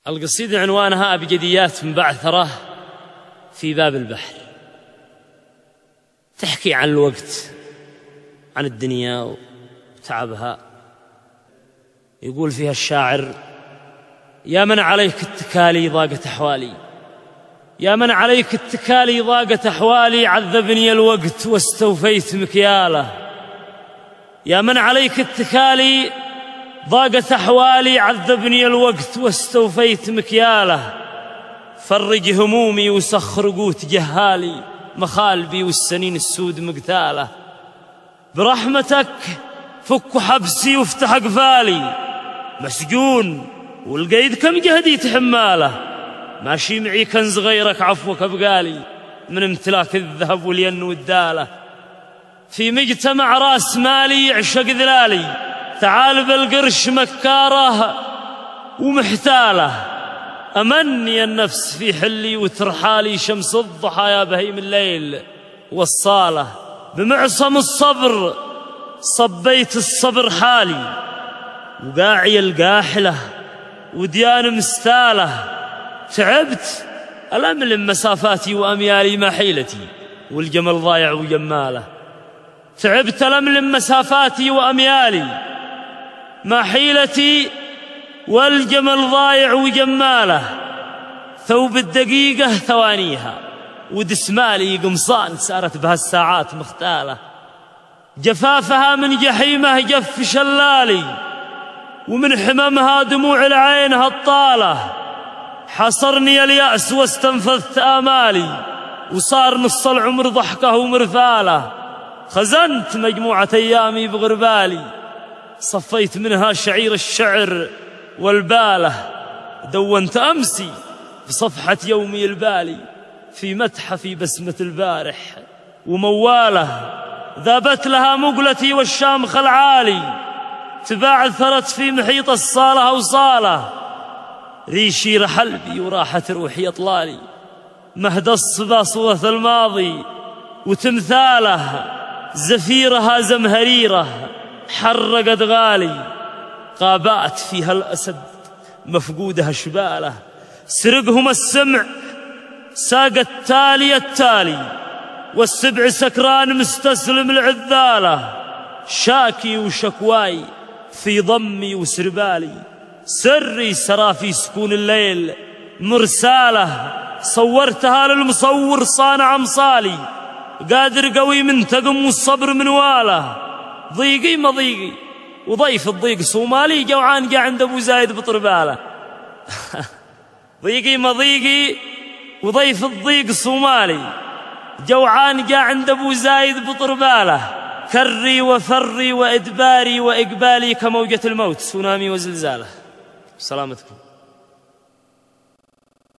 القصيدة عنوانها أبجديات مبعثرة في باب البحر، تحكي عن الوقت، عن الدنيا وتعبها. يقول فيها الشاعر: يا من عليك اتكالي ضاقت أحوالي، يا من عليك اتكالي ضاقت أحوالي، عذبني الوقت واستوفيت مكياله. يا من عليك اتكالي ضاقت أحوالي، عذبني الوقت واستوفيت مكياله. فرج همومي وسخر قوت جهالي، مخالبي والسنين السود مقتاله. برحمتك فك حبسي وافتح قفالي، مسجون والقيد كم جهدي تحماله. ماشي معي كنز غيرك عفوك بقالي، من امتلاك الذهب والين والداله. في مجتمع راس مالي يعشق ذلالي، تعال بالقرش مكاره ومحتاله. أمني النفس في حلي وترحالي، شمس الضحى يا بهيم الليل والصالة. بمعصم الصبر صبيت الصبر حالي، وقاعي القاحلة وديان مستاله. تعبت الأملم مسافاتي وأميالي، ما حيلتي والجمل ضايع وجماله. تعبت الأملم مسافاتي وأميالي، ما حيلتي والجمل ضايع وجماله. ثوب الدقيقة ثوانيها، ودسمالي قمصان سارت بها الساعات مختالة. جفافها من جحيمه جف شلالي، ومن حممها دموع العين هطالة. حصرني اليأس واستنفذت آمالي، وصار نص العمر ضحكه ومرفاله. خزنت مجموعة أيامي بغربالي، صفيت منها شعير الشعر والباله. دونت أمسي في صفحة يومي البالي، في متحفي بسمة البارح ومواله. ذابت لها مقلتي والشامخ العالي، تبعثرت في محيط الصالة أوصاله. ريشي رحل بي وراحت روحي أطلالي، مهد الصبا صورة الماضي وتمثاله. زفيرها زمهريرة حرقت غالي، غابات فيها الأسد مفقودها شباله. سرقهم السمع ساق التالي التالي، والسبع سكران مستسلم العذالة. شاكي وشكواي في ضمي وسربالي، سري سرى في سكون الليل مرساله. صورتها للمصور صانع أمصالي، قادر قوي منتقم والصبر منواله. ضيقي مضيقي وضيف الضيق صومالي، جوعان جا عند أبو زايد بطرباله. ضيقي مضيقي وضيف الضيق صومالي، جوعان جا عند أبو زايد بطرباله. كري وفري وإدباري وإقبالي، كموجة الموت سونامي وزلزاله. سلامتكم.